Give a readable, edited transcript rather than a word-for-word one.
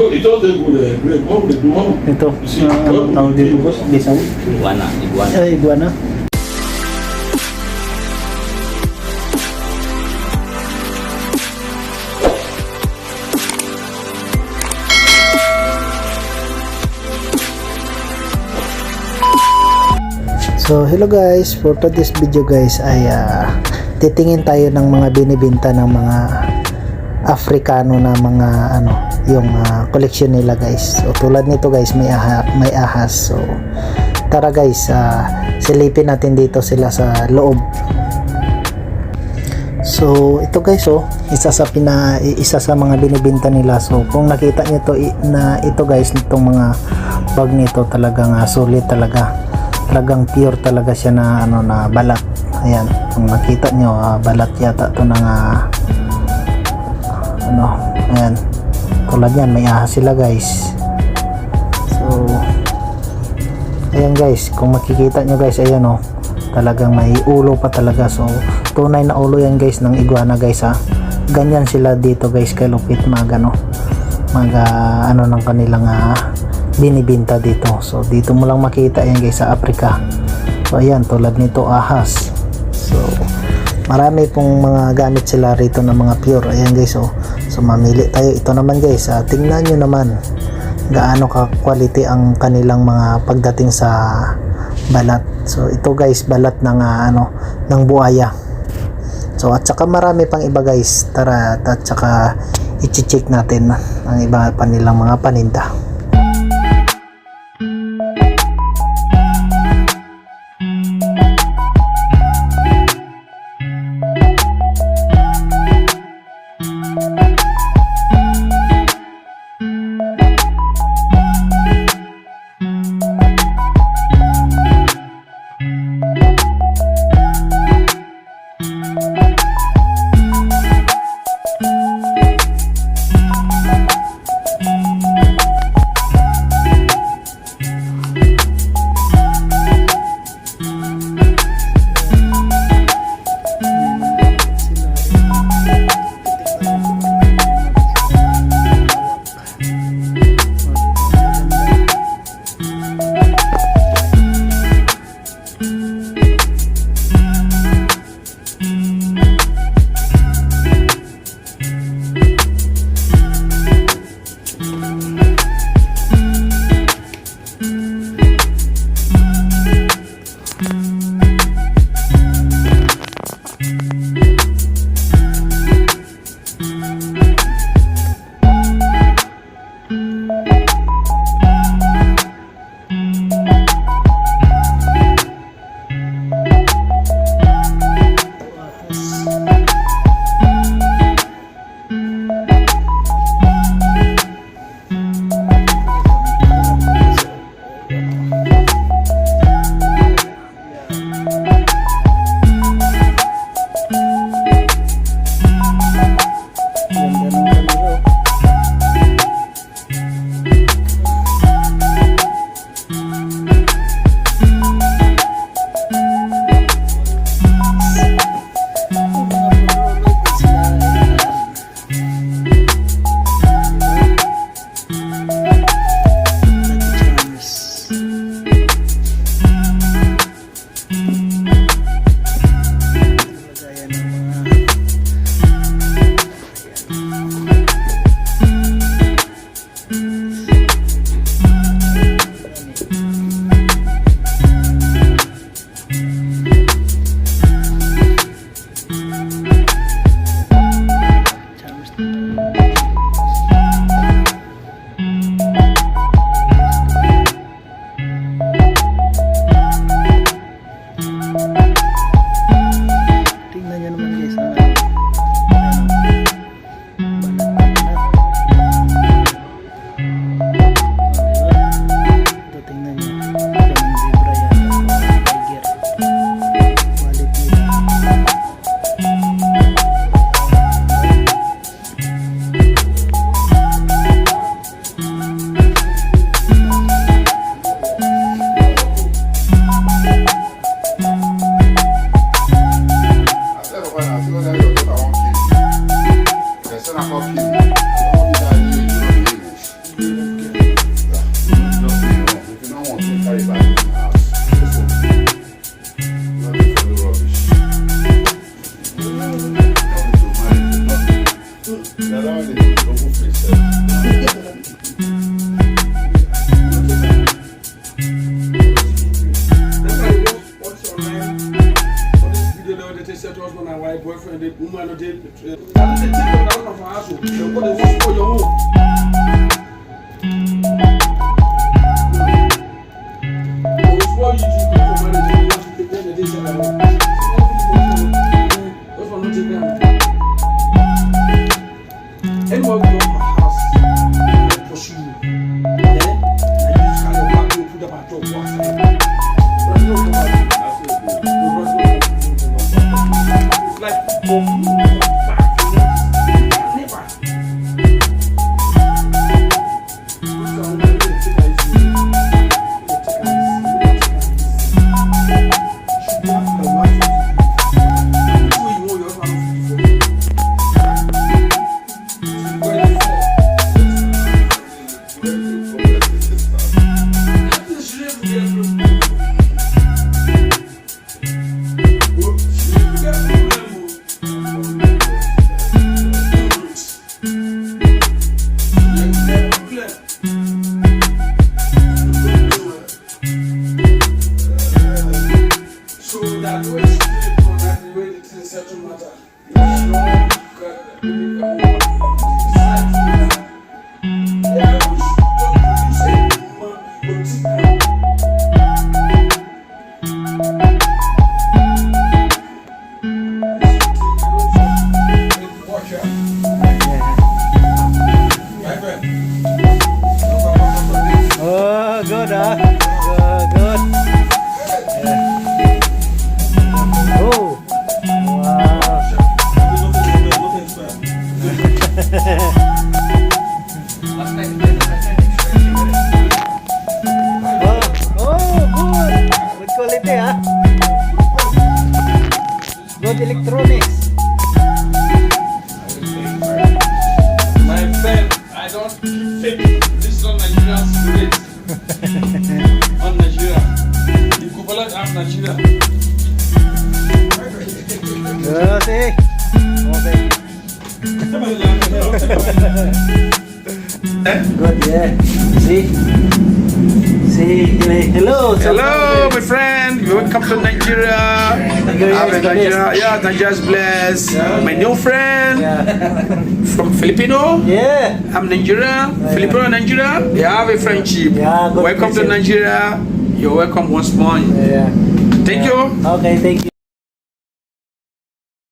Ito, ano tawag dito boss? Bisan? Iguana. Iguana. So hello guys, for today's video guys ay titingin tayo ng mga binibenta ng mga Afrikano na mga ano, yung collection nila guys. So tulad nito guys, may ahas. So tara guys, silipin natin dito sila sa loob. So ito guys, isa sa mga binibenta nila. So kung nakita niyo to na ito guys, nitong mga bag nito talagang solid talaga. Talagang pure talaga siya na ano, na balat. Ayan, kung nakita nyo, balat yata to ng ano, ayan, tulad yan, may ahas sila guys. So ayan guys, kung makikita nyo guys, ayan talagang may ulo pa talaga. So tunay na ulo yan guys ng iguana guys, ganyan sila dito guys, kalupit mag ano ng kanilang binibinta dito. So dito mo lang makita yan guys sa Africa. So ayan, tulad nito ahas. So marami pong mga gamit sila rito ng mga pure. Ayan guys, so mamili tayo. Ito naman guys, tingnan nyo naman gaano ka quality ang kanilang mga pagdating sa balat. So ito guys, balat ng ng buaya. So at saka marami pang iba guys. Tara, at saka i-check natin ang iba pa nilang mga paninda. Boyfriend, the woman, the TikTok of our house. What is this for your home? What you do for money? You want to prepare the dish at home. Those one not take them. Anyone go to my house, they pursue you. Then I use kind of back to put up a top outside. But no, come on. Like for you, back to never. So I'm going to take it easy. Oh, good ah. Good. Oh. Wow. Good. Good quality ah. Good electronics. My friend, I don't fake. This is on Nigerian spirit. On Nigeria. The equivalent of Nigeria. Good eh. Okay. Good, yeah. See, hello. Hello, my friend. Welcome to Nigeria. Nigeria. Yeah, Nigeria's blessed. My new friend from Filipino. Yeah. I'm Nigeria. Filipino, Nigeria. They have a friendship. Yeah, good Welcome to friendship. Nigeria. You're welcome once more. Yeah. Thank you. Okay, thank you.